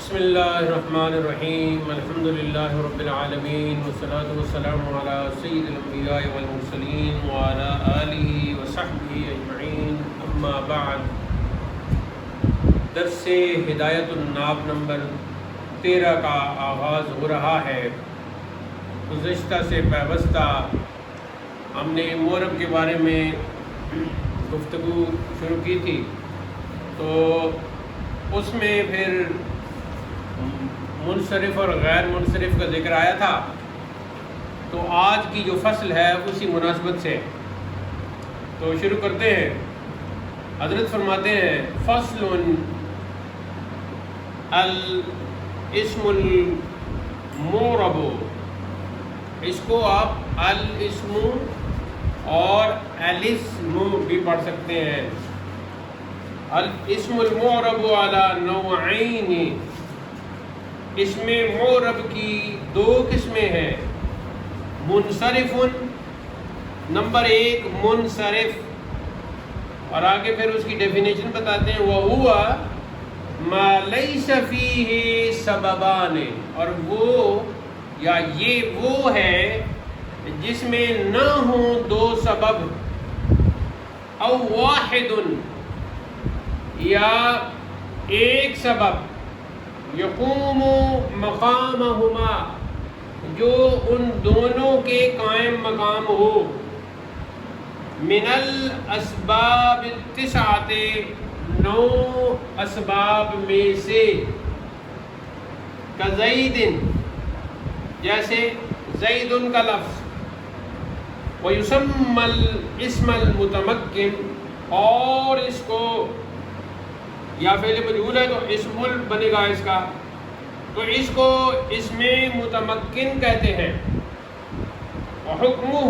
بسم اللہ الرحمن الرحیم الحمد للہ رب العالمین والصلاة والسلام علی سید الانبیاء والمرسلین وعلی آلہ وصحبہ اجمعین اما بعد۔ درس ہدایت الناب نمبر 13 کا آغاز ہو رہا ہے۔ گزشتہ سے پیوستہ ہم نے محرم کے بارے میں گفتگو شروع کی تھی، تو اس میں پھر منصرف اور غیر منصرف کا ذکر آیا تھا۔ تو آج کی جو فصل ہے اسی مناسبت سے تو شروع کرتے ہیں۔ حضرت فرماتے ہیں فصل الاسم المعرب، اس کو آپ الاسم اور الاسم بھی پڑھ سکتے ہیں۔ الاسم المعرب علی نوعین، اس میں معرب کی دو قسمیں ہیں۔ منصرف، نمبر 1 منصرف، اور آگے پھر اس کی ڈیفینیشن بتاتے ہیں۔ وَهُوَ مَا لَيْسَ فِيهِ سَبَبَانِ، اور وہ یا یہ وہ ہے جس میں نہ ہوں دو سبب، او واحد یا ایک سبب، یقوم مقامہما، جو ان دونوں کے قائم مقام ہو، من الاسباب التسعۃ، 9 اسباب میں سے، کزید، جیسے زید کا لفظ، ویسمى الاسم المتمکن، اور اس کو یا فعل مجہول ہے تو اسم بنے گا اس کا، تو اس کو اسم متمکن کہتے ہیں۔ وحکمہ،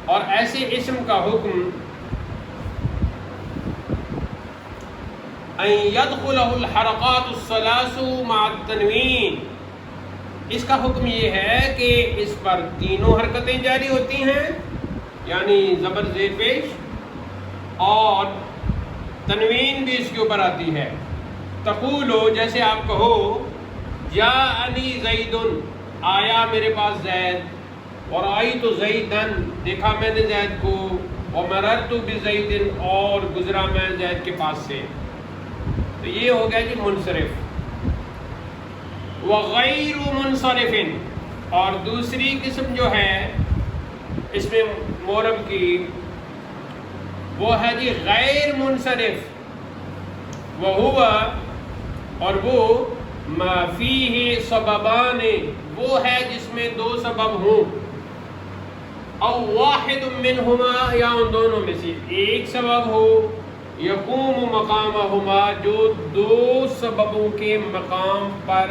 اور ایسے اسم کا حکم، ان يدخلہ الحرکات الثلاث مع التنوین، اس کا حکم یہ ہے کہ اس پر تینوں حرکتیں جاری ہوتی ہیں، یعنی زبر زیر پیش، اور تنوین بھی اس کے اوپر آتی ہے۔ تقولو، جیسے آپ کہو جاءنی زید، آیا میرے پاس زید، ورأیت زیدن، دیکھا میں نے زید کو، ومررت بزید، اور گزرا میں زید کے پاس سے۔ تو یہ ہو گیا جی منصرف۔ وغیر منصرف، اور دوسری قسم جو ہے اس میں معرب کی، وہ ہے جی غیر منصرف۔ وہو، اور وہ ما فیہ سببان، وہ ہے جس میں دو سبب ہوں، او واحد منہما، یا ان دونوں میں سے ایک سبب ہو، یقوم مقامہما، جو دو سببوں کے مقام پر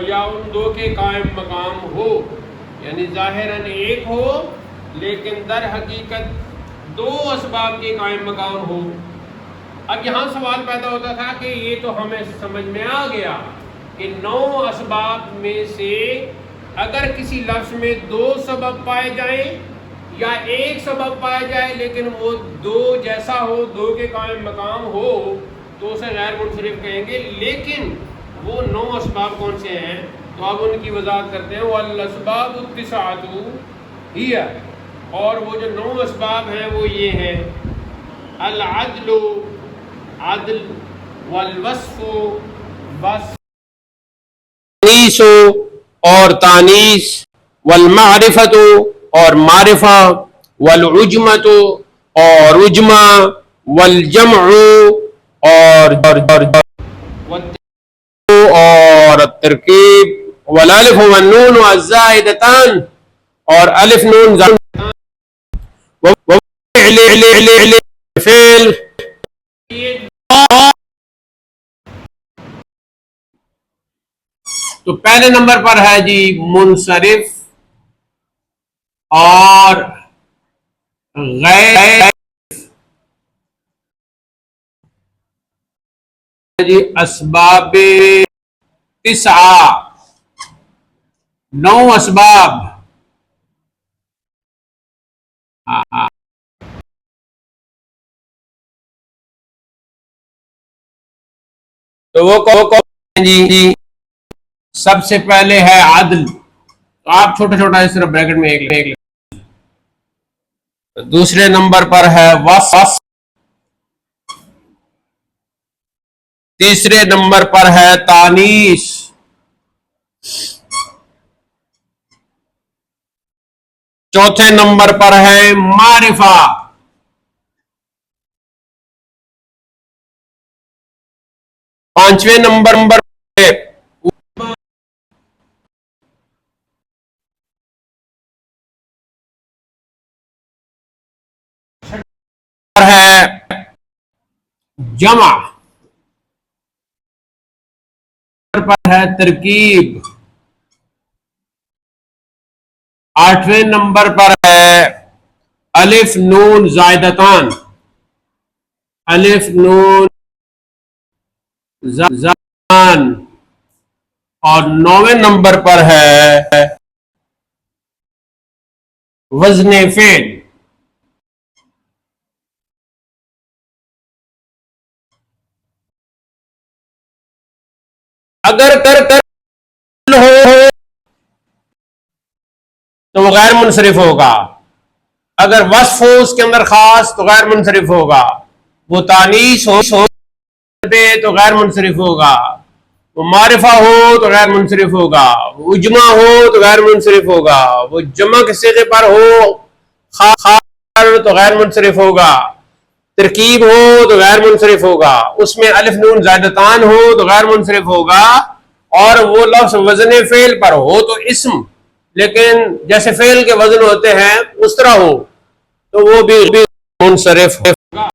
یا ان دو کے قائم مقام ہو، یعنی ظاہراً ایک ہو لیکن در حقیقت دو اسباب کے قائم مقام ہو۔ اب یہاں سوال پیدا ہوتا تھا کہ یہ تو ہمیں سمجھ میں آ گیا کہ 9 اسباب میں سے اگر کسی لفظ میں 2 سبب پائے جائیں یا ایک سبب پایا جائے لیکن وہ دو جیسا ہو، 2 کے قائم مقام ہو، تو اسے غیر منصرف کہیں گے۔ لیکن وہ 9 اسباب کون سے ہیں؟ تو اب ان کی وضاحت کرتے ہیں۔ والاسباب التسعۃ ہی، اور وہ جو 9 اسباب ہیں وہ یہ ہیں: العدل، عدل، والوصف، وصف، تانیث، اور تانیث، والمعرفۃ، اور معرفہ، والعجمۃ، اور عجمہ، والجمع، اور الترکیب، والالف والنون الزائدتان، اور الف نون زائدتان، فعل۔ تو پہلے نمبر پر ہے جی منصرف اور غیر جی اسباب 9 9 اسباب۔ تو وہ جی سب سے پہلے ہے عدل، تو آپ چھوٹا چھوٹا اس طرح بریکٹ میں ایک دوسرے نمبر پر ہے وصف، تیسرے نمبر پر ہے تانیث، چوتھے نمبر پر ہے معرفہ، پانچویں نمبر پر ہے جمع، پر ہے ترکیب، آٹھویں نمبر پر ہے الف نون زائدتان، الف نون زائدتان، اور نویں نمبر پر ہے وزن فعل۔ اگر کر ہو تو وہ غیر منصرف ہوگا، اگر وصف ہو اس کے اندر خاص تو غیر منصرف ہوگا، وہ تانیث ہو تو غیر منصرف ہوگا، وہ معرفہ ہو تو غیر منصرف ہوگا، وہ اجمع ہو تو غیر منصرف ہوگا، وہ جمع کے صیغے پر ہو خاص تو غیر منصرف ہوگا، ترکیب ہو تو غیر منصرف ہوگا، اس میں الف نون زائدتان ہو تو غیر منصرف ہوگا، اور وہ لفظ وزن فعل پر ہو تو اسم، لیکن جیسے فعل کے وزن ہوتے ہیں اس طرح ہو تو وہ بھی منصرف ہوگا۔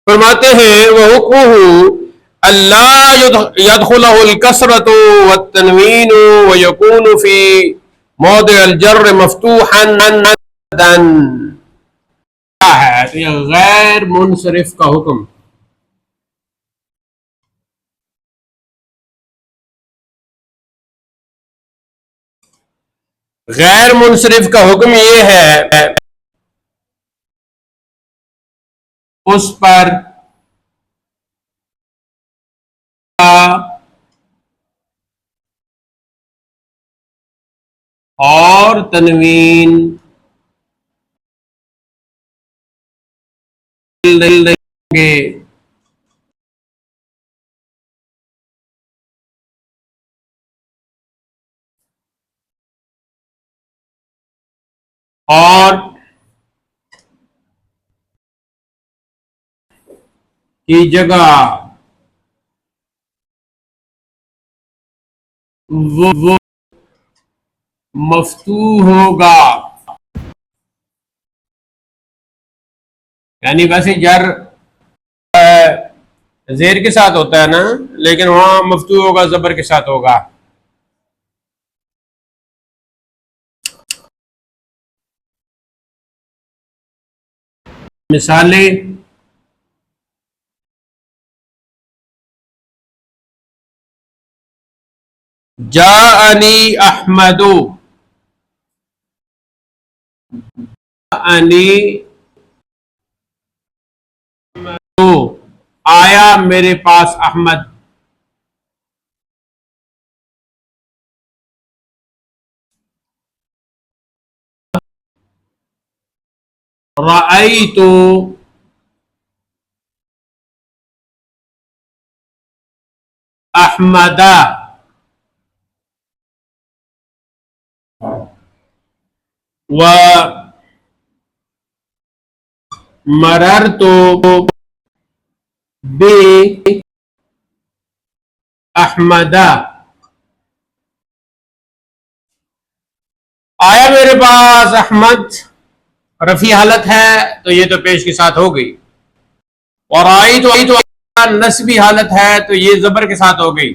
فرماتے ہیں وَحُكْمُهُ أَلَّا يَدْخُلَهُ الْكَسْرَةُ وَالتَّنْوِينُ وَيَكُونُ فِي موضع الجر مفتوحا مدًا، کیا ہے تو یہ غیر منصرف کا حکم۔ غیر منصرف کا حکم یہ ہے اس پر اور تنوین دیں گے، اور کی جگہ وہ مفتوح ہوگا، یعنی ویسے جر زیر کے ساتھ ہوتا ہے نا، لیکن وہاں مفتوح ہوگا زبر کے ساتھ ہوگا۔ مثالیں جاءنی احمد، جاءنی آیا میرے پاس احمد، رأیت احمد، و مررت بی احمد، آیا میرے پاس احمد رفیع حالت ہے تو یہ تو پیش کے ساتھ ہو گئی، اور آئی تو نسبی حالت ہے تو یہ زبر کے ساتھ ہو گئی،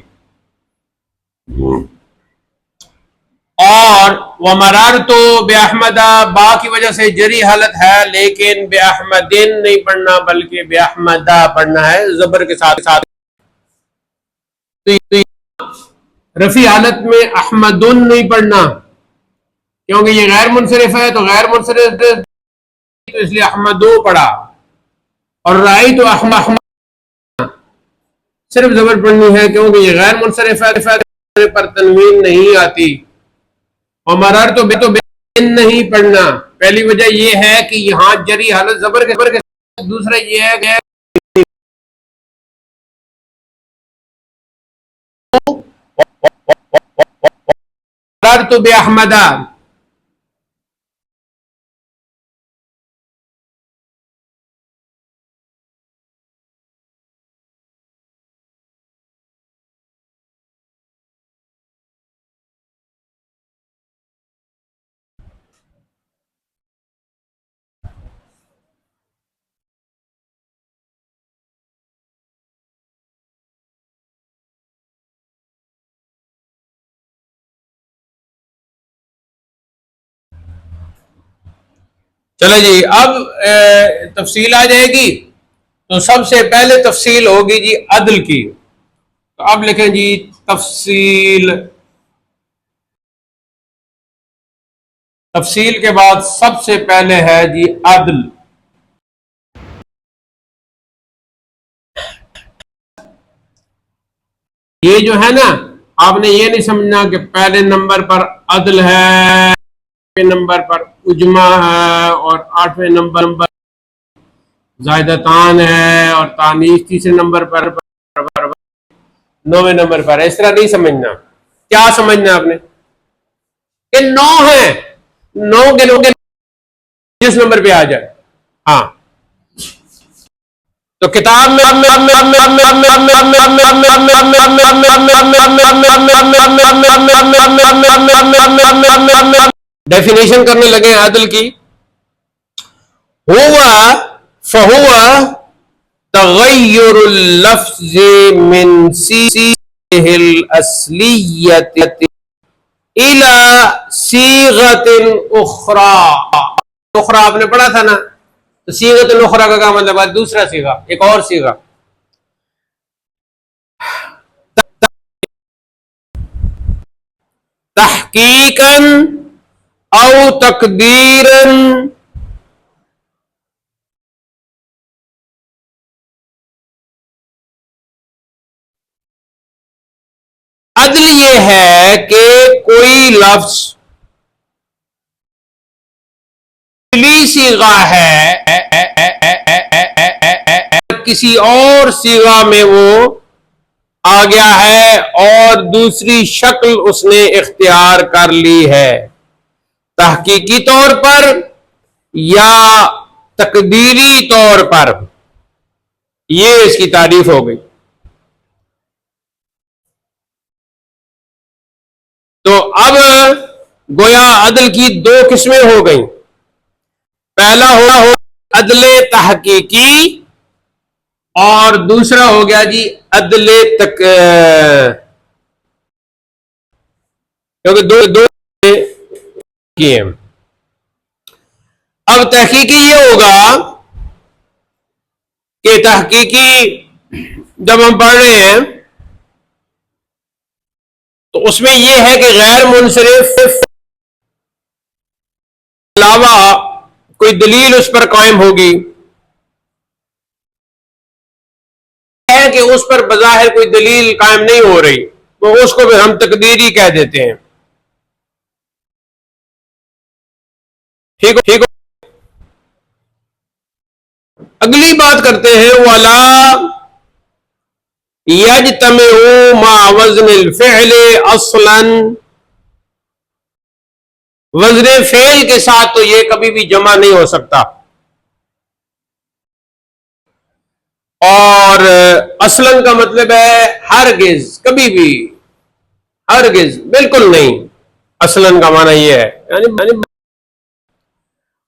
اور وَمَرَرْتُ بِأَحْمَدَ با کی وجہ سے جری حالت ہے، لیکن بِأَحْمَدٍ نہیں پڑھنا بلکہ بِأَحْمَدَ پڑھنا ہے زبر کے ساتھ۔ رفیع حالت میں احمدن نہیں پڑھنا کیونکہ یہ غیر منصرف ہے، تو غیر منصرف تو اس لیے احمدو پڑھا، اور رائی تو احمد صرف زبر پڑھنی ہے کیونکہ یہ غیر منصرف پر تنوین نہیں آتی. اور مرر تو بن نہیں پڑھنا. پہلی وجہ یہ ہے کہ یہاں جری حالت زبر کے دوسرا یہ ہے کہ مررت بأحمد. چلو جی اب تفصیل آ جائے گی. تو سب سے پہلے تفصیل ہوگی جی عدل کی. تو اب لکھیں جی تفصیل کے بعد سب سے پہلے ہے جی عدل. یہ جو ہے نا آپ نے یہ نہیں سمجھنا کہ پہلے نمبر پر عدل ہے، نمبر پر اجمع ہے، اور 8ویں نمبر زائدتان ہے، اور تانیث تیسرے نمبر پر، 9ویں نمبر پر. اس طرح نہیں سمجھنا. کیا سمجھنا آپ نے کہ 9 ہے، 9 کے لوگ جس نمبر پہ آ جائے. ہاں تو کتاب میں ڈیفینیشن کرنے لگے ہیں عدل کی. ہوا فہو تغیر اللفظ من صیغه الاصلیت الى صیغۃ اخرى. اخرى آپ نے پڑھا تھا نا. تو صیغۃ الاخرى کا کیا مطلب ہے؟ دوسرا صیغہ، ایک اور صیغہ. تحقیقا او تقدیرا. عدل یہ ہے کہ کوئی لفظ صیغہ ہے، کسی اور صیغہ میں وہ آ گیا ہے اور دوسری شکل اس نے اختیار کر لی ہے، تحقیقی طور پر یا تقدیری طور پر. یہ اس کی تعریف ہو گئی. تو اب گویا عدل کی 2 قسمیں ہو گئیں. پہلا ہو عدل تحقیقی اور دوسرا ہو گیا جی عدل کیونکہ دو کیے. اب تحقیقی یہ ہوگا کہ تحقیقی جب ہم پڑھ رہے ہیں تو اس میں یہ ہے کہ غیر منصرف علاوہ کوئی دلیل اس پر قائم ہوگی، ہے کہ اس پر بظاہر کوئی دلیل قائم نہیں ہو رہی، تو اس کو بھی ہم تقدیری کہہ دیتے ہیں. ٹھیک ہو. اگلی بات کرتے ہیں وَلَا يَجْتَمِعُ مَعَ وَزْنِ الْفِعْلِ اصلاً. وزن فعل کے ساتھ تو یہ کبھی بھی جمع نہیں ہو سکتا. اور اصلاً کا مطلب ہے ہرگز، کبھی بھی، ہرگز، بالکل نہیں. اصلاً کا معنی یہ ہے یعنی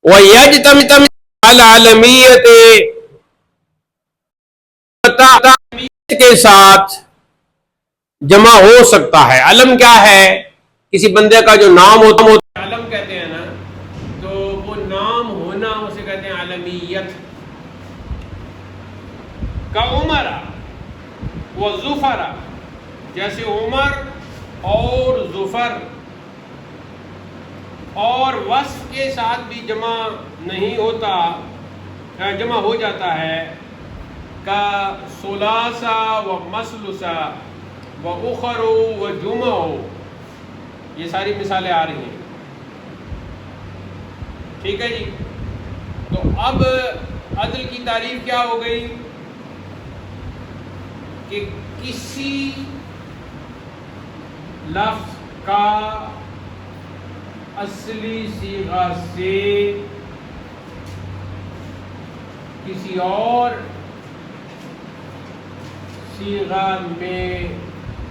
وَيَجْتَمِعُ العالمیت کے ساتھ جمع ہو سکتا ہے. علم کیا ہے؟ کسی بندے کا جو نام ہوتا ہے علم کہتے ہیں نا، تو وہ نام ہونا اسے کہتے ہیں علمیت. کا عمر و ظفر، جیسے عمر اور ظفر، اور وصف کے ساتھ بھی جمع نہیں ہوتا، جمع ہو جاتا ہے. کا ثلاثہ و مسلسہ و اخر و جمع، یہ ساری مثالیں آ رہی ہیں. ٹھیک ہے جی. تو اب عدل کی تعریف کیا ہو گئی کہ کسی لفظ کا اصلی صیغہ سے کسی اور صیغہ میں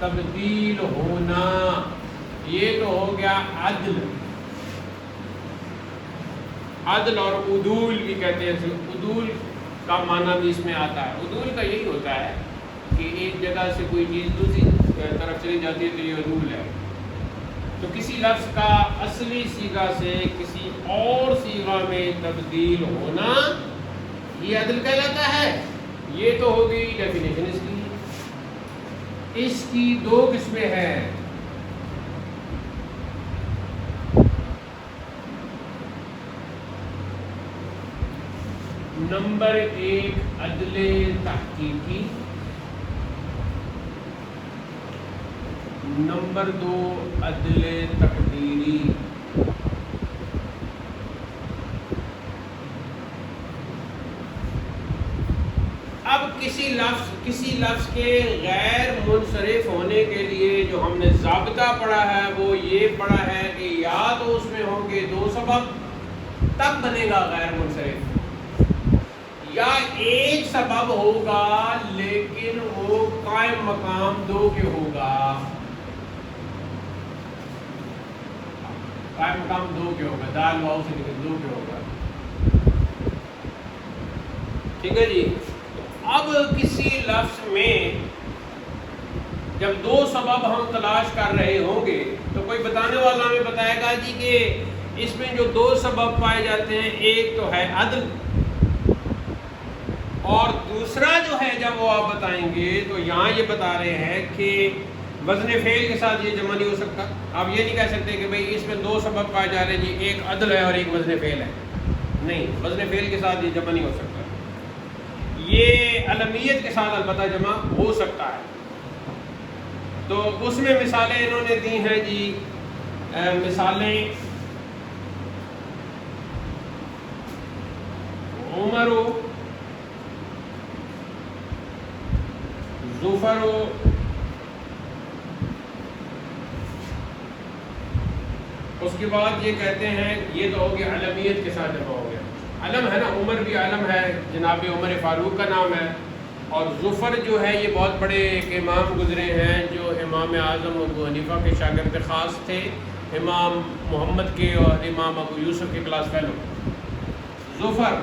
تبدیل ہونا، یہ تو ہو گیا عدل. عدل اور عدول بھی کہتے ہیں. عدول کا معنی بھی اس میں آتا ہے. عدول کا یہی ہوتا ہے کہ ایک جگہ سے کوئی چیز دوسری طرف چلی جاتی ہے تو یہ عدول ہے. تو کسی لفظ کا اصلی صیغہ سے کسی اور صیغہ میں تبدیل ہونا یہ عدل کہلاتا ہے. یہ تو ہو گئی ڈیفینیشن اس کی. اس کی دو قسمیں ہیں. نمبر ایک عدل تحقیقی، نمبر دو عدل تقدیری. اب کسی لفظ کے غیر منصرف ہونے کے لیے جو ہم نے ضابطہ پڑھا ہے وہ یہ پڑھا ہے کہ یا تو اس میں ہوں گے دو سبب تب بنے گا غیر منصرف، یا ایک سبب ہوگا لیکن وہ قائم مقام دو کے ہوگا. قائم مقام دو کے ہوگا، دال واؤ سے نکل دو کے ہوگا. ٹھیک ہے جی. اب کسی لفظ میں جب دو سبب ہم تلاش کر رہے ہوں گے تو کوئی بتانے والا ہمیں بتائے گا جی کہ اس میں جو دو سبب پائے جاتے ہیں ایک تو ہے عدل اور دوسرا جو ہے جب وہ آپ بتائیں گے تو یہاں یہ بتا رہے ہیں کہ وزن فعل کے ساتھ یہ جمع نہیں ہو سکتا. آپ یہ نہیں کہہ سکتے کہ بھئی اس میں دو سبب پائے جا رہے ہیں جی، ایک عدل ہے اور ایک وزن فعل ہے. نہیں، وزن فعل کے ساتھ یہ جمع نہیں ہو سکتا. یہ علمیت کے ساتھ البتہ جمع ہو سکتا ہے. تو اس میں مثالیں انہوں نے دی ہیں جی. مثالیں عمر و ظفر و اس کے بعد یہ کہتے ہیں یہ تو ہو گیا علمیت کے ساتھ جمع ہو گیا. علم ہے نا، عمر بھی علم ہے، جناب عمر فاروق کا نام ہے. اور ظفر جو ہے یہ بہت بڑے ایک امام گزرے ہیں جو امام اعظم ابو حنیفہ کے شاگرد خاص تھے، امام محمد کے اور امام ابو یوسف کے کلاس فیلو. ظفر.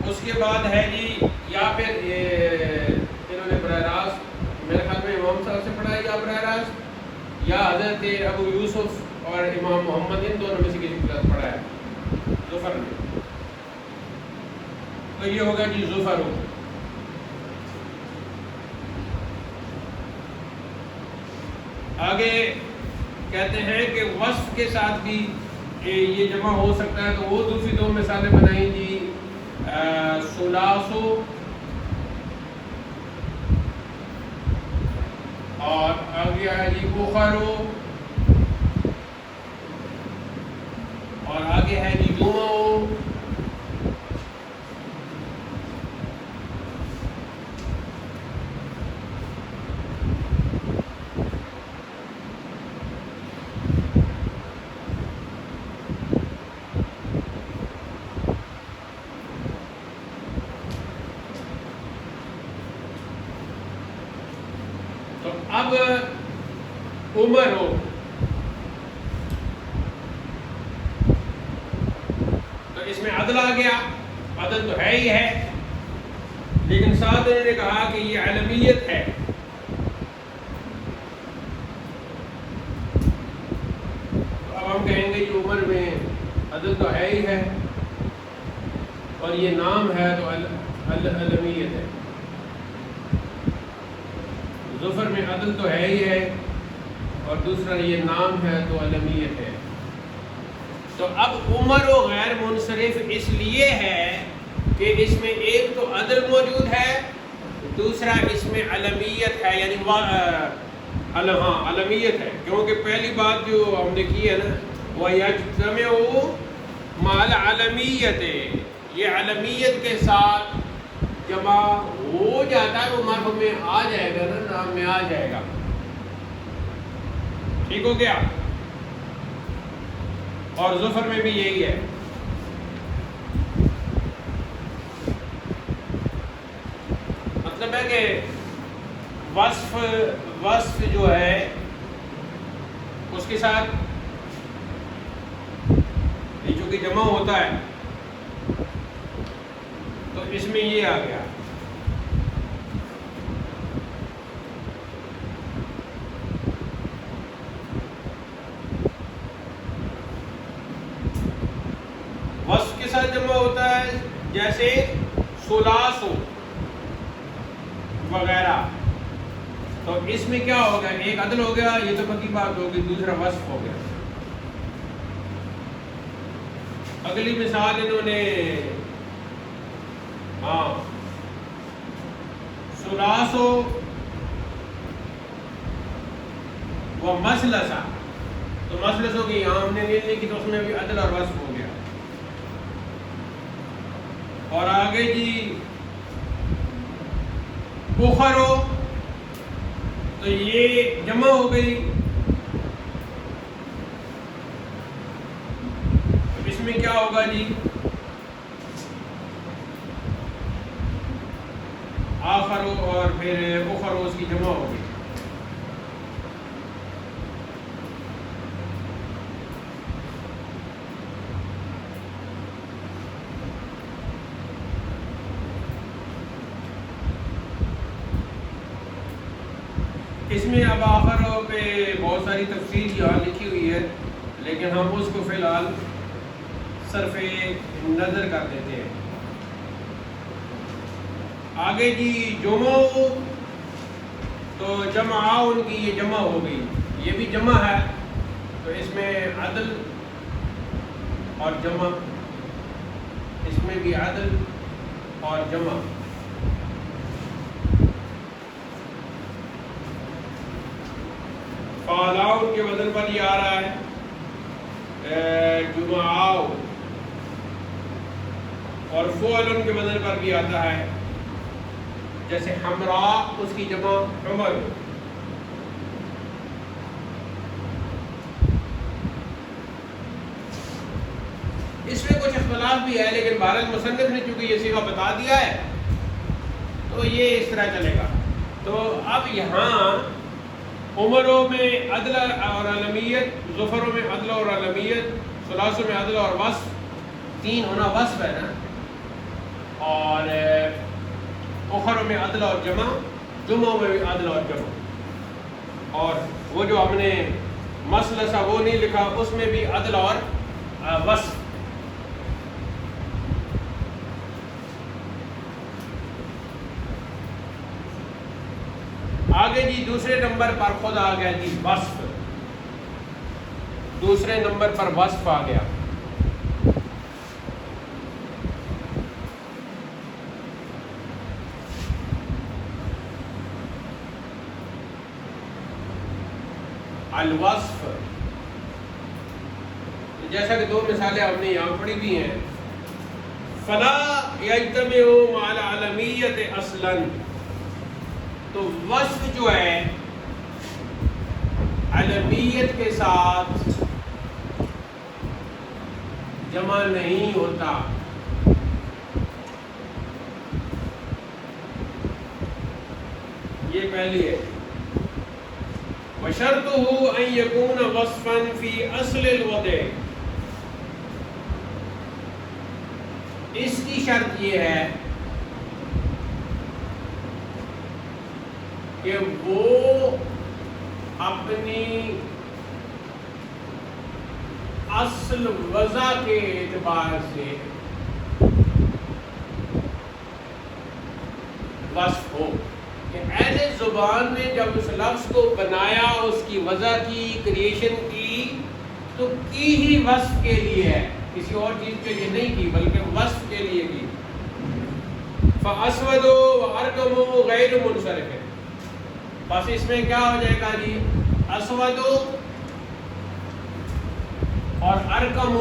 اس کے بعد ہے جی، یا پھر انہوں نے براہ راست میرے خیال میں امام صاحب سے پڑھا ہے یا براہ راست یا حضرت ابو یوسف اور امام محمد، ان دونوں میں سے کسی کلاس پڑھا ہے ظفر میں. تو یہ ہوگا جی ظفر ہو. آگے کہتے ہیں کہ وصف کے ساتھ بھی یہ جمع ہو سکتا ہے. تو وہ دوسری دو مثالیں بنائیں جی. ثلاثو اور آگے ہے جی اخرو اور آگے ہے جی جمعو. اب عمر ہو تو اس میں عدل آ گیا. عدل تو ہے ہی ہے، لیکن ساتھ انہوں نے کہا کہ یہ علمیت ہے. تو اب ہم کہیں گے کہ عمر میں عدل تو ہے ہی ہے اور یہ نام ہے تو علمیت ہے. ظفر میں عدل تو ہے ہی ہے اور دوسرا یہ نام ہے تو علمیت ہے. تو اب عمر و غیر منصرف اس لیے ہے کہ اس میں ایک تو عدل موجود ہے، دوسرا اس میں علمیت ہے، یعنی علمیت ہے، کیونکہ پہلی بات جو ہم نے کی ہے نا وَيَجْتَمِعُ مَعَ الْعَلَمِيَّةِ، یہ علمیت کے ساتھ جمع ہو جاتا ہے، وہ مرف میں آ جائے گا نا، نام میں آ جائے گا. ٹھیک ہو گیا؟ اور ظفر میں بھی یہی ہے. مطلب ہے کہ وصف جو ہے اس کے ساتھ یہ چونکہ جمع ہوتا ہے تو اس میں یہ آ گیا. وصف کے ساتھ جمع ہوتا ہے جیسے ثلاث وغیرہ، تو اس میں کیا ہوگا؟ ایک عدل ہو گیا، یہ تو پکی بات ہوگی، دوسرا وصف ہو گیا. اگلی مثال انہوں نے ثلاث و مثلث، تو مثلثوں کی یہاں ہم نے نہیں لکھی، تو اس میں بھی عدل اور وصف ہو گیا. اور آگے جی اخرو، تو یہ جمع ہو گئی، اس میں کیا ہوگا جی؟ آخرو، اور پھر اخرو اس کی جمع ہوگی. اس میں اب آخر پہ بہت ساری تفصیل یہاں لکھی ہوئی ہے، لیکن ہم اس کو فی الحال صرف نظر کر دیتے ہیں. آگے جی جمع، تو جمع ان کی یہ جمع ہو گئی، یہ بھی جمع ہے، تو اس میں عدل اور جمع، اس میں بھی عدل اور جمع. فعلاؤ کے وزن پر یہ آ رہا ہے جمعاؤ، اور فعل کے وزن پر بھی آتا ہے، جیسے حمراء اس کی جمع حمر. اس میں کچھ اختلاف بھی ہے، لیکن بہرحال مصنف نے چونکہ یہ صیغہ بتا دیا ہے تو یہ اس طرح چلے گا. تو اب یہاں عمروں میں عدل اور علمیت، ظفروں میں عدل اور علمیت، ثلاثوں میں عدل اور وصف، تین ہونا وصف ہے نا، اور اخروں میں عدل اور جمع، جمعوں میں بھی عدل اور جمع. اور وہ جو ہم نے مثلث وہ نہیں لکھا، اس میں بھی عدل اور وصف. آگے جی دوسرے نمبر پر خود آ گیا جی وصف، دوسرے نمبر پر وصف آ گیا. الوصف، جیسا کہ دو مثالیں ہم نے یہاں پڑھی بھی ہیں. فلا یجتمع مع العلمیت اصلا، تو وصف جو ہے علمیت کے ساتھ جمع نہیں ہوتا. یہ پہلی ہے. وشرطه ان يكون وصفا في اصل الوضع، اس کی شرط یہ ہے کہ وہ اپنی اصل وضع کے اعتبار سے وصف ہو، کہ اہل زبان نے جب اس لفظ کو بنایا، اس کی وضع کی، کریشن کی، تو کی ہی وصف کے لیے ہے، کسی اور چیز کے لیے نہیں کی، بلکہ وصف کے لیے کی. فاسود وارقم غیر منصرف، بس اس میں کیا ہو جائے گا جی، اسود اور ارقم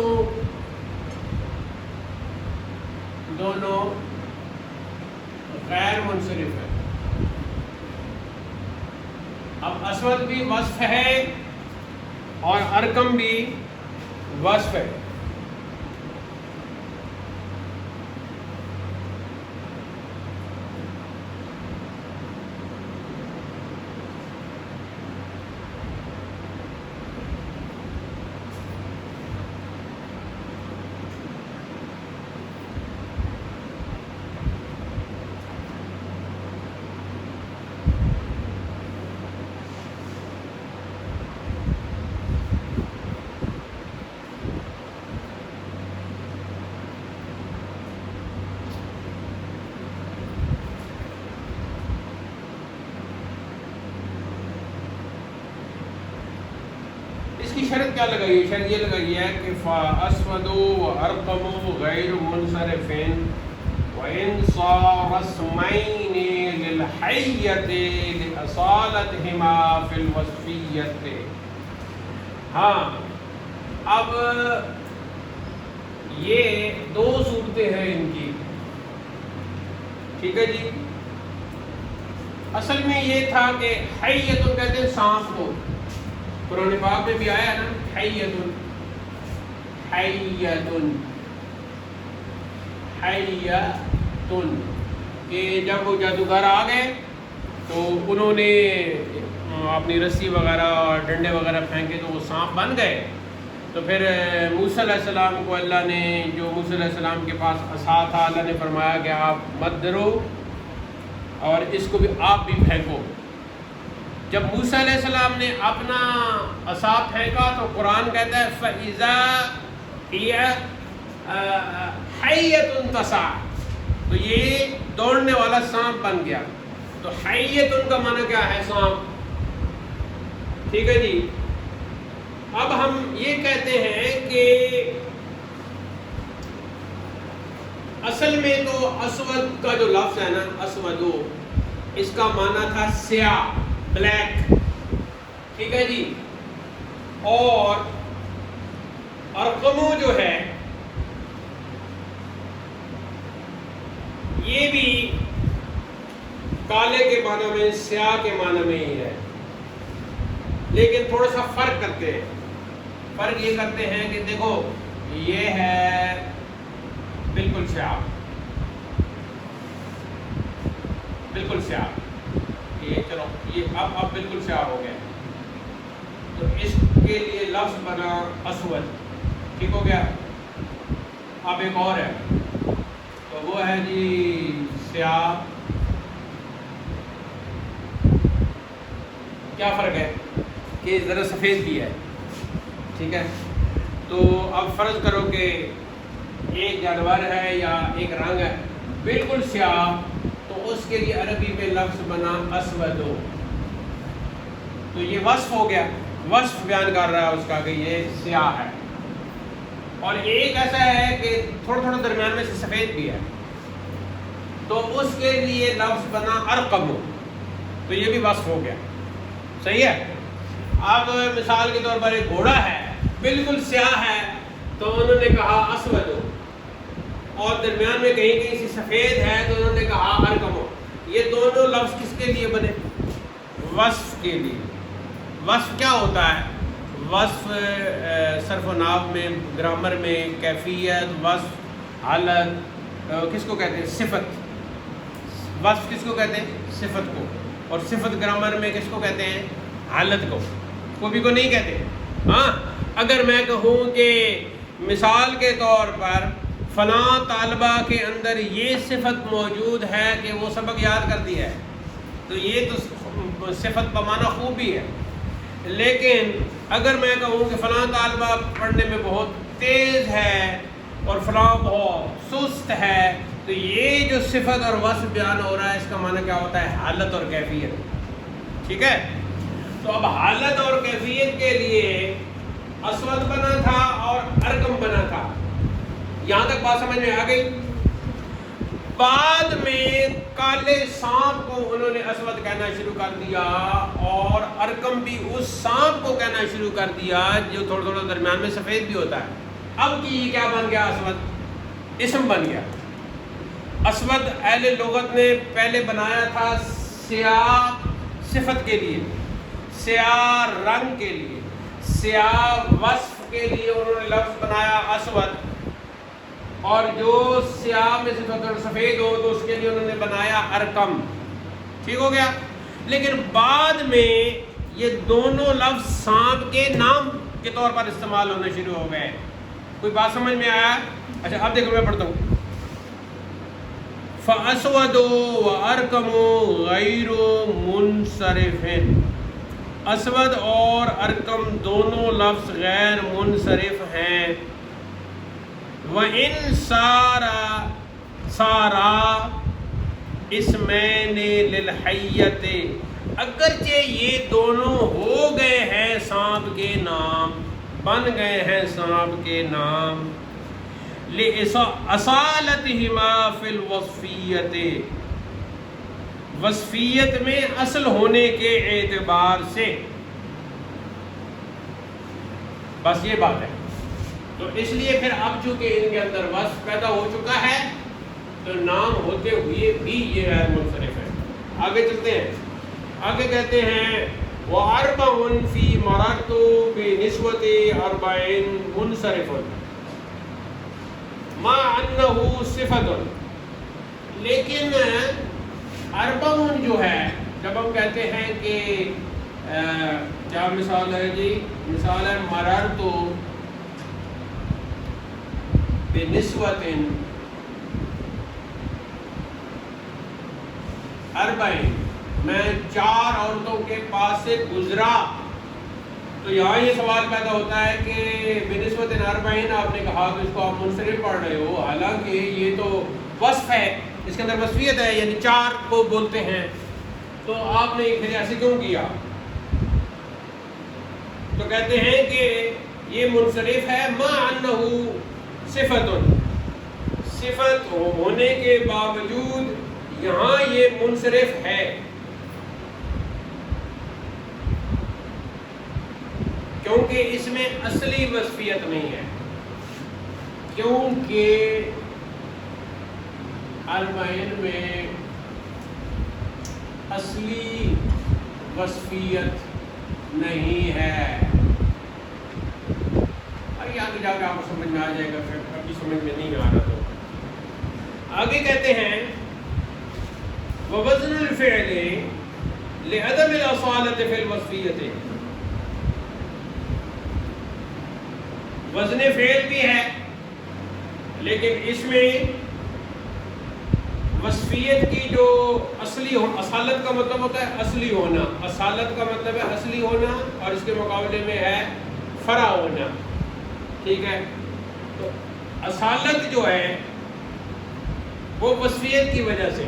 دونوں غیر منصرف ہے۔ اب اسود بھی وصف ہے اور ارقم بھی وصف ہے۔ اس کی شرط کیا لگائی ہے؟ شرط یہ لگائی ہے کہ فاسود وارقم غیر منصرف وان صار اسمین للحیۃ لاصالتہما فی الوصفیۃ۔ ہاں اب یہ دو صورتیں ہیں ان کی، ٹھیک ہے جی۔ اصل میں یہ تھا کہ حیۃ کہتے ہیں سانپ کو، قرآن پاک میں بھی آیا ہے نا، حیۃ کہ جب وہ جادوگر آ گئے تو انہوں نے اپنی رسی وغیرہ اور ڈنڈے وغیرہ پھینکے تو وہ سانپ بن گئے۔ تو پھر موسیٰ علیہ السلام کو اللہ نے، جو موسیٰ علیہ السلام کے پاس عصا تھا، اللہ نے فرمایا کہ آپ مت ڈرو اور اس کو بھی آپ بھی پھینکو۔ جب موسیٰ علیہ السلام نے اپنا عصا پھینکا تو قرآن کہتا ہے فَإِذَا هِيَ حَيَّةٌ تَسْعَىٰ، تو یہ دوڑنے والا سانپ بن گیا۔ تو حیۃ کا معنی کیا ہے؟ سانپ، ٹھیک ہے جی۔ اب ہم یہ کہتے ہیں کہ اصل میں تو اسود کا جو لفظ ہے نا، اسودو، اس کا معنی تھا سیاہ، بلیک، ٹھیک ہے جی۔ اور ارقمو جو ہے یہ بھی کالے کے معنی میں، سیاہ کے معنی میں ہی ہے، لیکن تھوڑا سا فرق کرتے ہیں۔ فرق یہ کرتے ہیں کہ دیکھو یہ ہے بالکل سیاہ، بالکل سیاہ، یہ چلو یہ اب بالکل سیاہ ہو گیا، تو اس کے لیے لفظ بنا اسود، ٹھیک ہو گیا۔ اب ایک اور ہے، تو وہ ہے جی سیاہ۔ کیا فرق ہے کہ ذرا سفید بھی ہے، ٹھیک ہے۔ تو اب فرض کرو کہ ایک جانور ہے یا ایک رنگ ہے بالکل سیاہ، تو اس کے لیے عربی میں لفظ بنا اسودو، تو یہ وصف ہو گیا، وصف بیان کر رہا ہے اس کا کہ یہ سیاہ ہے۔ اور ایک ایسا ہے کہ تھوڑا تھوڑا درمیان میں سے سفید بھی ہے، تو اس کے لیے لفظ بنا ارقمو، تو یہ بھی وصف ہو گیا، صحیح ہے۔ اب مثال کے طور پر ایک گھوڑا ہے بالکل سیاہ ہے، تو انہوں نے کہا اسودو، اور درمیان میں کہیں کہیں سے سفید ہے تو انہوں نے کہا ارقمو۔ یہ دونوں لفظ کس کے لیے بنے؟ وصف کے لیے۔ وصف کیا ہوتا ہے؟ وصف صرف و نحو میں، گرامر میں کیفیت، وصف، حالت، کس کو کہتے ہیں؟ صفت۔ وصف کس کو کہتے ہیں؟ صفت کو، اور صفت گرامر میں کس کو کہتے ہیں؟ حالت کو، کبھی کو نہیں کہتے۔ ہاں اگر میں کہوں کہ مثال کے طور پر فلاں طالبہ کے اندر یہ صفت موجود ہے کہ وہ سبق یاد کرتی ہے، تو یہ تو صفت بمعنی خوبی ہے۔ لیکن اگر میں کہوں کہ فلاں طالبہ پڑھنے میں بہت تیز ہے اور فلاں بہت سست ہے، تو یہ جو صفت اور وصف بیان ہو رہا ہے اس کا معنی کیا ہوتا ہے؟ حالت اور کیفیت، ٹھیک ہے۔ تو اب حالت اور کیفیت کے لیے اسود بنا تھا اور ارقم بنا تھا، یہاں تک بات سمجھ میں آ گئی؟ بعد میں کالے سانپ کو انہوں نے اسود کہنا شروع کر دیا، اور ارکم بھی اس سانپ کو کہنا شروع کر دیا جو تھوڑا تھوڑا درمیان میں سفید بھی ہوتا ہے۔ اب کی یہ کیا بن گیا؟ اسود اسم بن گیا۔ اسود اہل لغت نے پہلے بنایا تھا سیاہ صفت کے لیے، سیاہ رنگ کے لیے، سیاہ وصف کے لیے انہوں نے لفظ بنایا اسود، اور جو سیاہ میں سے سفید ہو تو اس کے لیے انہوں نے بنایا ارکم۔ ٹھیک ہو گیا؟ لیکن بعد میں یہ دونوں لفظ سانپ کے نام کے طور پر استعمال ہونے شروع ہو گئے۔ کوئی بات سمجھ میں آیا؟ اچھا اب دیکھو میں پڑھتا ہوں۔ فَأَسْوَدُ وَأَرْكَمُ غَيْرُ مُنصَرِفٍ، اسود اور ارکم دونوں لفظ غیر منصرف ہیں۔ وَإِن سارا اسمین للحیۃ، اگرچہ یہ دونوں ہو گئے ہیں سانپ کے نام، بن گئے ہیں سانپ کے نام، لِأَصَالَتِهِمَا فِي الْوَصْفِيَّةِ، وصفیت میں اصل ہونے کے اعتبار سے۔ بس یہ بات ہے۔ تو اس لیے پھر اب چونکہ ان کے اندر وصف پیدا ہو چکا ہے تو نام ہوتے ہوئے بھی یہ غیر منصرف ہے۔ آگے چلتے ہیں، آگے کہتے ہیں وَأَرْبَعٌ فِي مَرَرْتُ بِنِسْوَةِ أَرْبَعٍ مُنْصَرِفٌ مَعَ أَنَّهُ صِفَةٌ، لیکن اربعٌ جو ہے، جب ہم کہتے ہیں کہ کیا مثال ہے جی؟ مثال ہے مررتُ بنسوة اربعین، میں 4 عورتوں کے پاس سے گزرا۔ تو یہاں یہ سوال پیدا ہوتا ہے کہ بنسبت اربعین آپ نے کہا تو اس کو آپ منصرف پڑھ رہے ہو، حالانکہ یہ تو وصف ہے، اس کے اندر وصفیت ہے، یعنی 4 کو بولتے ہیں، تو آپ نے پھر ایسے کیوں کیا؟ تو کہتے ہیں کہ یہ منصرف ہے مع انہ صفت، صفت ہونے کے باوجود یہاں یہ منصرف ہے، کیونکہ اس میں اصلی وصفیت نہیں ہے، کیونکہ اربعین میں اصلی وصفیت نہیں ہے۔ آگے جا کے آپ کو سمجھ میں آ جائے گا، پھر ابھی سمجھ میں نہیں آ رہا تو آگے کہتے ہیں وَوَزْنُ الْفِعْلِ لِعَدَمِ الْأَصَالَةِ فِي الْوَصْفِيَّةِ، وزن فعل بھی ہے لیکن اس میں وصفیت کی جو اصلی اصالت کا مطلب ہوتا ہے اصلی ہونا، اصالت کا مطلب ہے اصلی ہونا، اور اس کے مقابلے میں ہے فرع ہونا، ٹھیک ہے؟ تو اصالت جو ہے وہ وصفیت کی وجہ سے،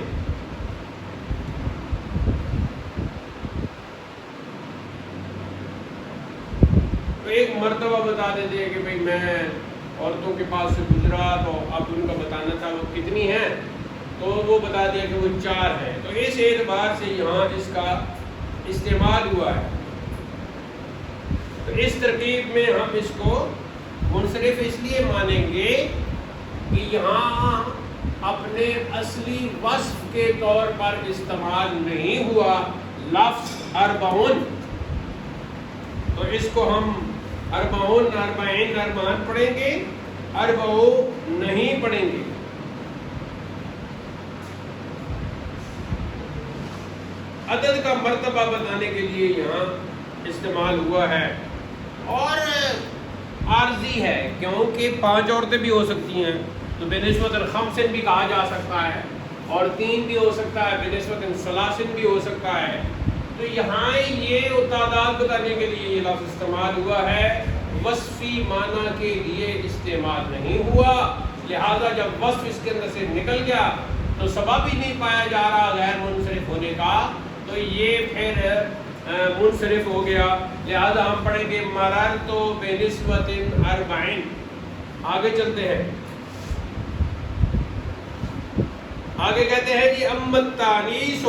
تو ایک مرتبہ بتا دیتے ہیں کہ بھئی میں عورتوں کے پاس سے گزرا تو اب ان کا بتانا تھا وہ کتنی ہیں، تو وہ بتا دیا کہ وہ 4 ہیں، تو اس اعتبار سے یہاں اس کا استعمال ہوا ہے۔ تو اس ترکیب میں ہم اس کو منصرف اس لیے مانیں گے کہ یہاں اپنے اصلی وصف کے طور پر استعمال نہیں ہوا لفظ اربعون، تو اس کو ہم اربعون اربعین اربعان پڑھیں گے، اربعو نہیں پڑھیں گے۔ عدد کا مرتبہ بتانے کے لیے یہاں استعمال ہوا ہے، اور عارضی ہے کیونکہ 5 عورتیں بھی ہو سکتی ہیں تو بنسبت الخمس بھی کہا جا سکتا ہے، اور 3 بھی ہو سکتا ہے، بنسبت ثلاث بھی ہو سکتا ہے، تو یہاں یہ تعداد بتانے کے لیے یہ لفظ استعمال ہوا ہے، وصفی معنی کے لیے استعمال نہیں ہوا، لہذا جب وصف اس کے اندر سے نکل گیا تو سبب ہی نہیں پایا جا رہا غیر منصرف ہونے کا، تو یہ پھر منصرف ہو گیا، لہذا ہم پڑھیں گے مررت بنسبت اربعین۔ آگے چلتے ہیں، آگے کہتے ہیں جی اما التانیس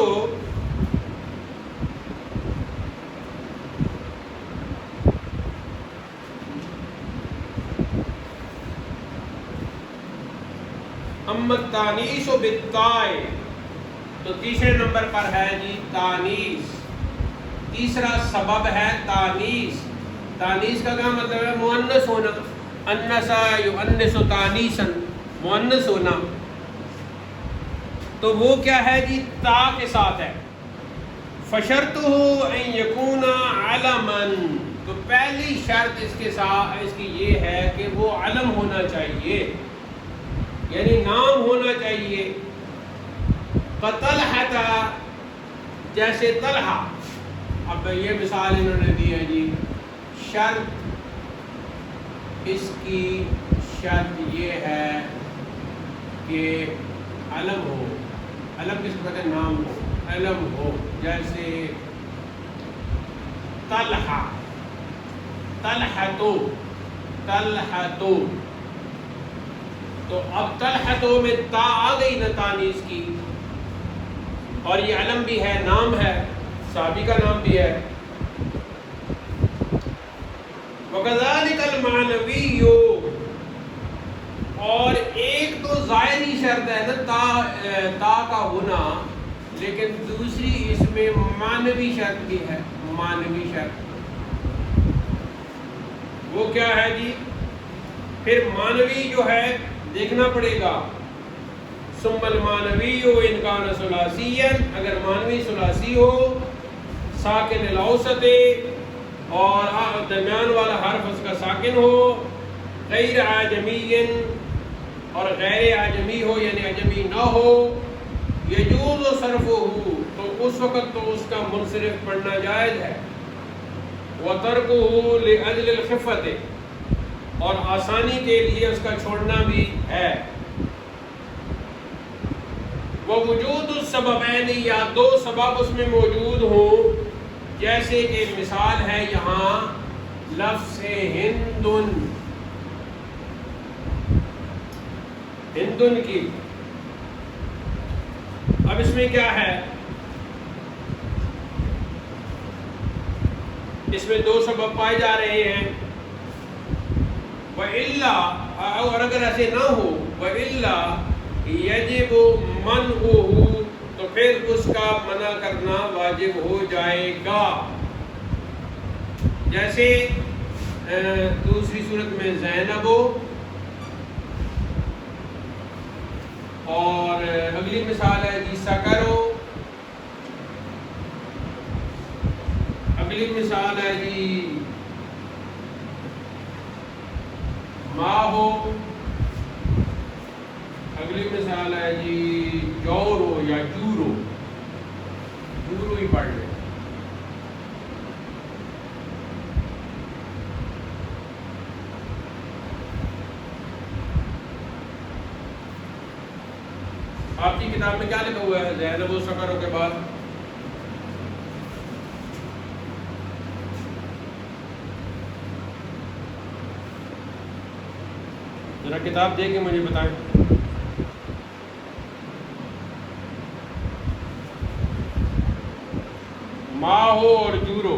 اما التانیس بالتاء، تو تیسرے نمبر پر ہے جی تانیس، تیسرا سبب ہے تانیس۔ تانیس کا کیا مطلب ہے؟ مؤنث ہونا، انسا یؤنس تانیسا، مؤنث ہونا۔ تو وہ کیا ہے جی؟ تا کے ساتھ ہے۔ فشرطہ ان یکون علما، تو پہلی شرط اس کے ساتھ اس کی یہ ہے کہ وہ علم ہونا چاہیے، یعنی نام ہونا چاہیے۔ طلحہ، جیسے طلحہ۔ اب یہ مثال انہوں نے دی ہے جی، شرط اس کی شرط یہ ہے کہ علم ہو، علم کس کو کہتے ہیں؟ نام ہو، علم ہو۔ جیسے طلحہ، طلحہ طلحہ، تو اب طلحہ میں تا آ گئی نا تانیس کی، اور یہ علم بھی ہے، نام ہے، صحابی کا نام بھی ہے۔ وَكَذَلِكَ الْمَعْنَوِيُّ، اور ایک تو ظاہری شرط ہے نا تا کا ہونا، لیکن دوسری اس میں معنوی شرط بھی ہے، معنوی شرط۔ وہ کیا ہے جی؟ پھر معنوی جو ہے دیکھنا پڑے گا۔ ثم المعنوی ان کان ثلاثیا، اگر معنوی ثلاثی ہو، ساکن الاوسط، اور درمیان والا حرف اس کا ساکن ہو، غیر اعجمی، اور غیر اعجمی ہو یعنی اعجمی نہ ہو، یجوز صرفہ، تو اس وقت تو اس کا منصرف پڑھنا جائز ہے۔ وترکہ لاجل الخفۃ، اور آسانی کے لیے اس کا چھوڑنا بھی ہے۔ ووجود السببین، یا دو سبب اس میں موجود ہوں، جیسے کہ مثال ہے یہاں لفظ ہندن، ہندن کی۔ اب اس میں کیا ہے؟ اس میں دو سبب پائے جا رہے ہیں۔ وَإِلَّا، اور اگر ایسے نہ ہو، وَإِلَّا یجب منعہ، تو پھر اس کا منع کرنا واجب ہو جائے گا۔ جیسے دوسری صورت میں زینب، اور اگلی مثال ہے جی سکرو، اگلی مثال ہے جی ماہو، اگلی مثال ہے جی جورو یا جورو، جورو ہی پڑھ لیں۔ آپ کی کتاب میں کیا لکھا ہوا ہے زینب و سکرو کے بعد؟ ذرا کتاب دے کے مجھے بتائیں۔ ماہو اور جورو،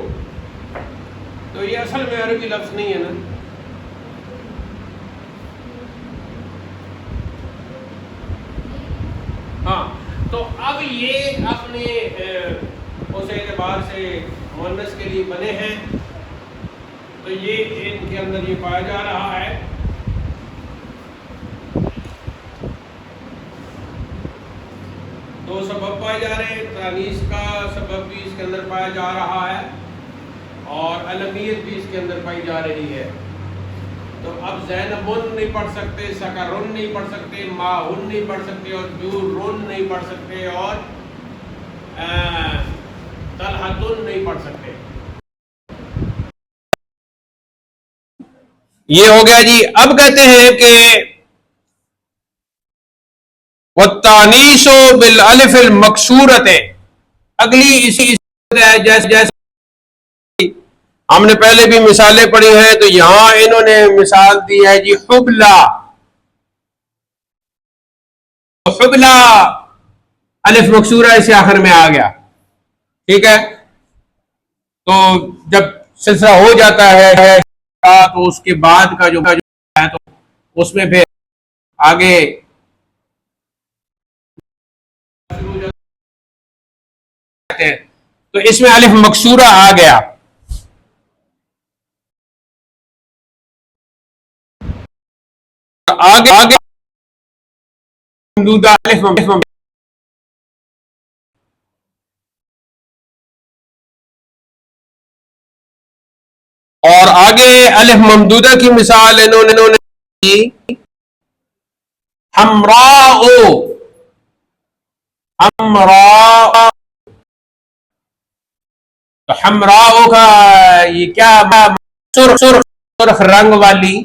تو یہ اصل میں عربی لفظ نہیں ہے نا؟ ہاں، تو اب یہ اپنے اس اعتبار سے مؤنث کے لیے بنے ہیں، تو یہ ان کے اندر یہ پایا جا رہا ہے۔ دو سبب پائے جا رہے ہیں، تانیث کا سبب بھی اس کے اندر پایا جا رہا ہے، اور علمیت بھی اس کے اندر پائی جا رہی ہے۔ تو اب زینبن نہیں پڑھ سکتے، سکرن نہیں پڑھ سکتے، ماہن نہیں پڑھ سکتے، اور جورن نہیں پڑھ سکتے، اور طلحتن نہیں پڑھ سکتے۔ یہ ہو گیا جی۔ اب کہتے ہیں کہ والتانیث بالالف المکسورۃ، اگلی اسی ہے جیسے ہم نے پہلے بھی مثالیں پڑھی ہیں، تو یہاں انہوں نے مثال دی ہے جی حبلہ، حبلہ الف مکسورہ اسے آخر میں آ گیا، ٹھیک ہے. تو جب سلسلہ ہو جاتا ہے تو اس کے بعد کا جو ہے تو اس میں پھر آگے تو اس میں الف مکسورہ آ گیا. آگے ممدودہ الف اور آگے الف ممدودہ کی مثال انہوں نے حمراء، حمراء، تو حمراء کا یہ کیا سرخ رنگ والی،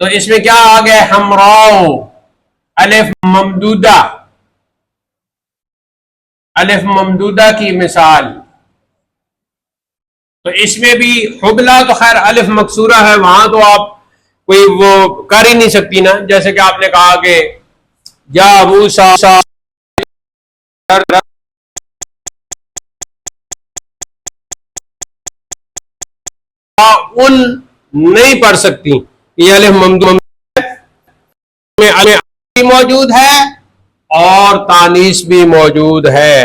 تو اس میں کیا آ گیا حمراء الف ممدودہ، الف ممدودہ کی مثال. تو اس میں بھی حبلہ تو خیر الف مکسورہ ہے، وہاں تو آپ کوئی وہ کر ہی نہیں سکتی نا، جیسے کہ آپ نے کہا کہ یا موسیٰ ان نہیں پڑھ سکتی، یہ الف ممدودہ میں الف موجود ہے اور تانیث بھی موجود ہے.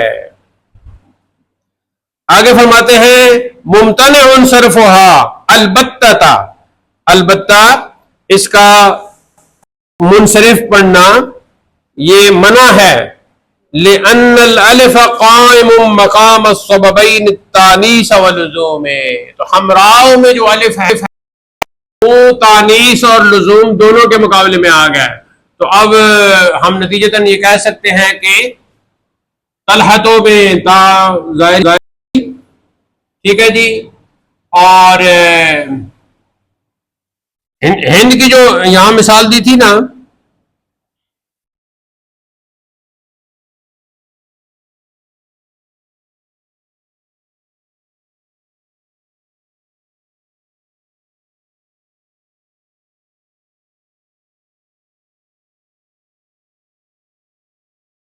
آگے فرماتے ہیں ممتنع صرفها البتہ، البتہ اس کا منصرف پڑھنا یہ منع ہے. لأن الالف قائم مقام السببین التانیث واللزوم، تو حمراء میں جو الف ہے وہ تانیث اور لزوم دونوں کے مقابلے میں آ گیا ہے. تو اب ہم نتیجتاً یہ کہہ سکتے ہیں کہ طلحتوں میں تا زائد، ٹھیک ہے جی. اور ہند کی جو یہاں مثال دی تھی نا،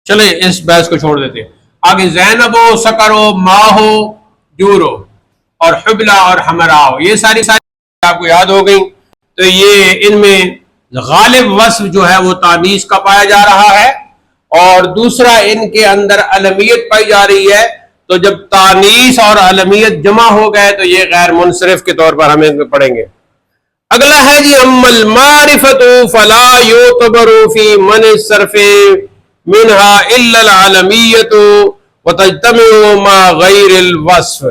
چلے اس بحث کو چھوڑ دیتے. آگے زینب و سکر و ماہو جورو اور حبلہ اور حمراء، یہ ساری آپ کو یاد ہو گئی. تو یہ ان میں غالب وصف جو ہے وہ تانیث کا پایا جا رہا ہے، اور دوسرا ان کے اندر علمیت پائی جا رہی ہے. تو جب تانیث اور علمیت جمع ہو گئے تو یہ غیر منصرف کے طور پر ہمیں پڑھیں گے. اگلا ہے جی اما المعرفۃ فلا یعتبر فی من الصرف منها الا العلمیۃ وتجتمع مع غیر الوصف.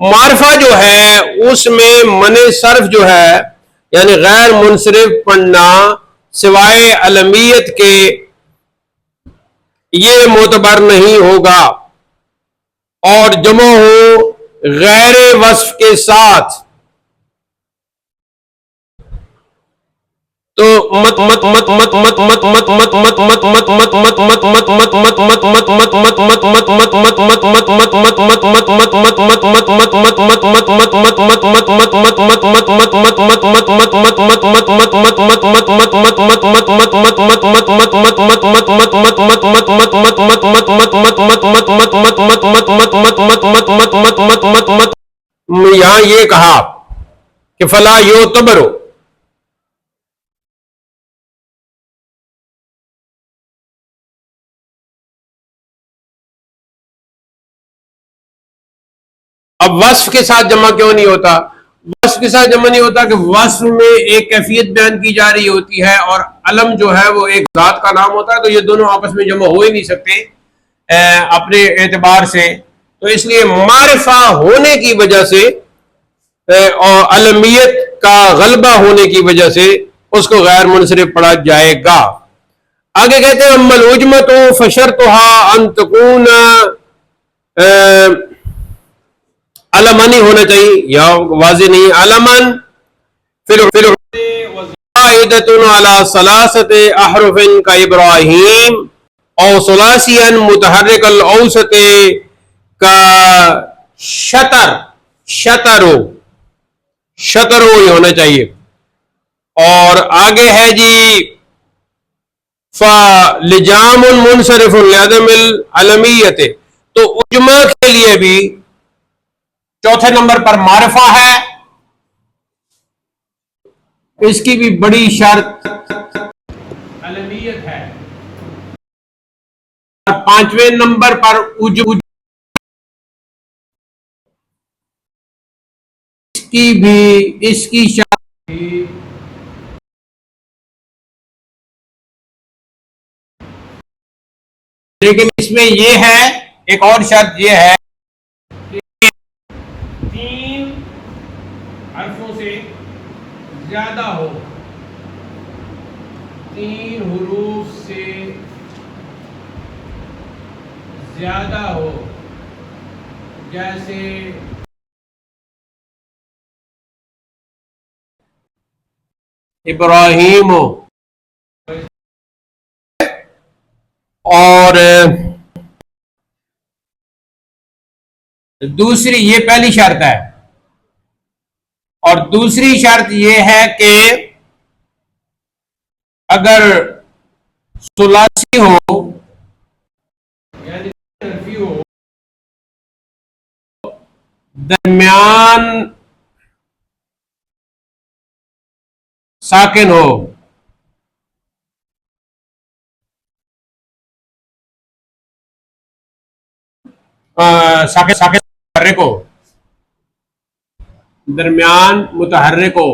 معرفہ جو ہے اس میں من صرف جو ہے یعنی غیر منصرف پڑھنا سوائے علمیت کے یہ معتبر نہیں ہوگا، اور جمع ہو غیر وصف کے ساتھ تو مت مت مت مت مت مت مت مت مت مت مت مت مت مت مت مت مت یہاں یہ کہا کہ فلا یعتبر، اب وصف کے ساتھ جمع کیوں نہیں ہوتا؟ وصف کے ساتھ جمع نہیں ہوتا کہ وصف میں ایک کیفیت بیان کی جا رہی ہوتی ہے اور علم جو ہے وہ ایک ذات کا نام ہوتا ہے، تو یہ دونوں آپس میں جمع ہو ہی نہیں سکتے اپنے اعتبار سے. تو اس لیے معرفہ ہونے کی وجہ سے اور علمیت کا غلبہ ہونے کی وجہ سے اس کو غیر منصرف پڑھا جائے گا. آگے کہتے ہیں اما العجمۃ فشرطها ان تكون علمانی ہونا چاہیے یا واضح نہیں، علمن زائدۃ علی ثلاثۃ احرف کا ابراہیم او ثلاثیا متحرک الاوسط کا شطر، شطرو یہ ہونا چاہیے. اور آگے ہے جی فلجام منصرف لعدم العلمیت، تو اجماع کے لیے بھی چوتھے نمبر پر معرفہ ہے، اس کی بھی بڑی شرط علمیت ہے، پانچویں نمبر پر اس کی شرط بھی، لیکن اس میں یہ ہے، ایک اور شرط یہ ہے کہ 3 حرفوں سے زیادہ ہو، 3 حروف سے زیادہ ہو، جیسے ابراہیم اور دوسری، یہ پہلی شرط ہے، اور دوسری شرط یہ ہے کہ اگر ثلاثی ہو یعنی حرفی ہو، درمیان ساکن ہو، ساکن متحرک ہو، درمیان متحرک ہو.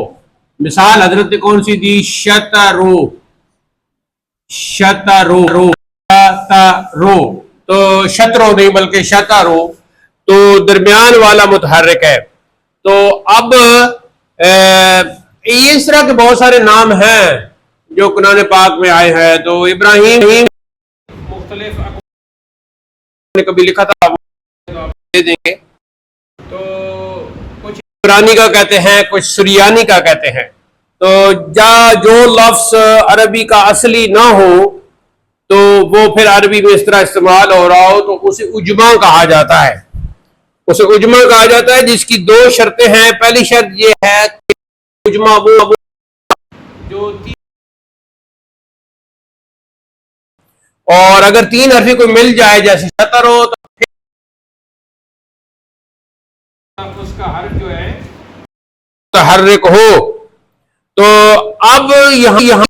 مثال حضرت نے کون سی دی؟ شترو، شترو، شترو، تو شترو نہیں بلکہ شترو، تو درمیان والا متحرک ہے. تو اب اس طرح کے بہت سارے نام ہیں جو قرآن پاک میں آئے ہیں. تو ابراہیم مختلف نے کبھی لکھا تھا، دے دیں گے. تو کچھ عبرانی کا کہتے ہیں، کچھ سریانی کا کہتے ہیں. تو جو لفظ عربی کا اصلی نہ ہو تو وہ پھر عربی میں اس طرح استعمال ہو رہا ہو تو اسے اجماع کہا جاتا ہے. اسے اجماع کہا جاتا ہے جس کی 2 شرطیں ہیں. پہلی شرط یہ ہے کہ اجماع وہ جو اور اگر 3 حرفی کوئی مل جائے جیسے شطر ہو تو پھر اس کا حرف جو ہے متحرک ہو. تو اب یہاں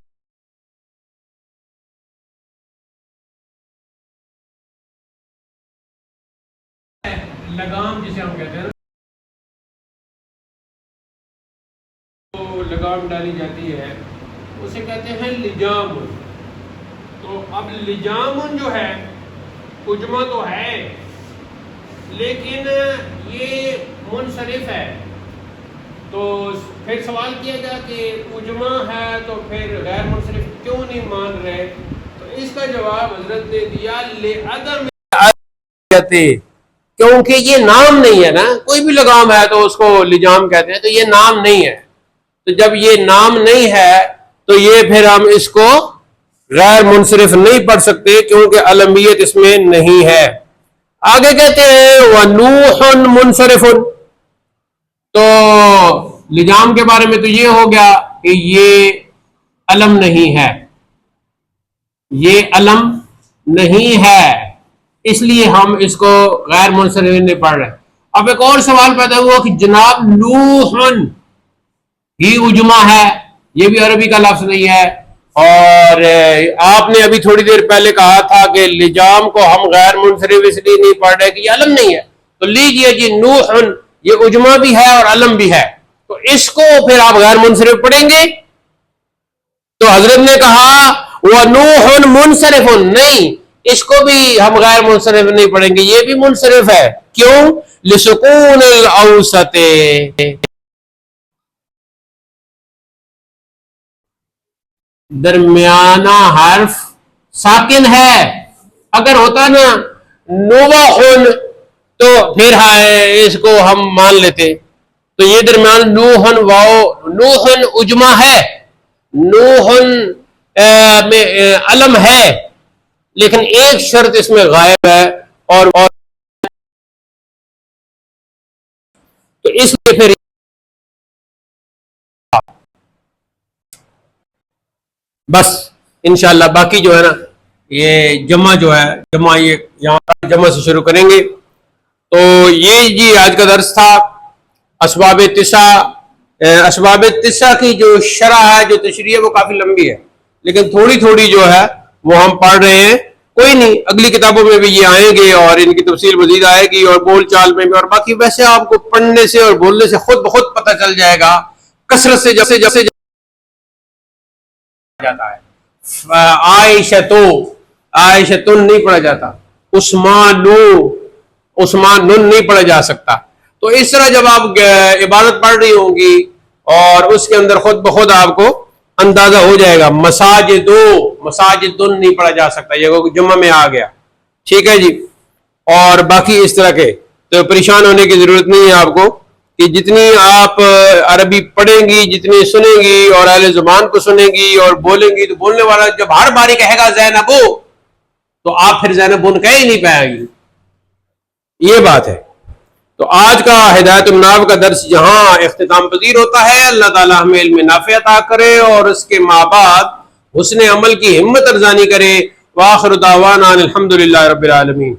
لگام جسے ہم کہتے ہیں تو لگام ڈالی جاتی ہے، اسے کہتے ہیں لجام. تو اب لجام جو ہے اجماع تو ہے لیکن یہ منصرف ہے. تو پھر سوال کیا گیا کہ اجماع ہے تو پھر غیر منصرف کیوں نہیں مان رہے؟ تو اس کا جواب حضرت نے دیا لعدم، کیونکہ یہ نام نہیں ہے نا. کوئی بھی لگام ہے تو اس کو لجام کہتے ہیں، تو یہ نام نہیں ہے. تو جب یہ نام نہیں ہے تو یہ پھر ہم اس کو غیر منصرف نہیں پڑھ سکتے کیونکہ علمیت اس میں نہیں ہے. آگے کہتے ہیں وَنُوحٌ مُنصَرِفٌ. تو لجام کے بارے میں تو یہ ہو گیا کہ یہ علم نہیں ہے، یہ علم نہیں ہے، اس لیے ہم اس کو غیر منصرف نہیں پڑھ رہے. اب ایک اور سوال پیدا ہوا کہ جناب نوحن ہی اجماع ہے، یہ بھی عربی کا لفظ نہیں ہے، اور آپ نے ابھی تھوڑی دیر پہلے کہا تھا کہ لجام کو ہم غیر منصرف اس لیے نہیں پڑھ رہے کہ یہ علم نہیں ہے. تو لیجئے جی نوحن یہ اجماع بھی ہے اور علم بھی ہے، تو اس کو پھر آپ غیر منصرف پڑھیں گے. تو حضرت نے کہا وَنُوحٌ مُنصَرِفٌ، نہیں، اس کو بھی ہم غیر منصرف نہیں پڑھیں گے، یہ بھی منصرف ہے. کیوں؟ لِسُکُونِ الْأَوْسَطِ، درمیانہ حرف ساکن ہے. اگر ہوتا نا نوحن تو پھر اس کو ہم مان لیتے. تو یہ درمیان نوحن واو، نوحن اجماع ہے، نوحن میں علم ہے، لیکن ایک شرط اس میں غائب ہے، اور تو اس لیے پھر بس انشاءاللہ باقی جو ہے نا یہ جمع جو ہے جمع یہ یہاں جمع سے شروع کریں گے. تو یہ جی آج کا درس تھا. اسباب تسع کی جو شرح ہے جو تشریح ہے وہ کافی لمبی ہے لیکن تھوڑی تھوڑی جو ہے وہ ہم پڑھ رہے ہیں. کوئی نہیں اگلی کتابوں میں بھی یہ آئیں گے اور ان کی تفصیل مزید آئے گی اور بول چال میں بھی. اور باقی ویسے آپ کو پڑھنے سے اور بولنے سے خود بخود پتہ چل جائے گا کثرت سے جیسے جیسے جاتا ہے. عائشتن نہیں پڑھا جاتا, عثمانن نہیں پڑھا جا سکتا. تو اس طرح جب آپ عبارت پڑھ رہی ہوں گی اور اس کے اندر خود بخود آپ کو اندازہ ہو جائے گا. مساجدن نہیں پڑھا جا سکتا, یہ جمعہ میں آ گیا. ٹھیک ہے جی. اور باقی اس طرح کے تو پریشان ہونے کی ضرورت نہیں ہے آپ کو کہ جتنی آپ عربی پڑھیں گی جتنی سنیں گی اور اہل زبان کو سنیں گی اور بولیں گی تو بولنے والا جب ہر باری کہے گا زینب تو آپ پھر زینب کہہ ہی نہیں پائے گی. یہ بات ہے. تو آج کا ہدایت المناب کا درس یہاں اختتام پذیر ہوتا ہے. اللہ تعالی ہمیں علم نافع عطا کرے اور اس کے ماں بعد حسن عمل کی ہمت ارزانی کرے. وآخر دعوانا الحمدللہ رب العالمین.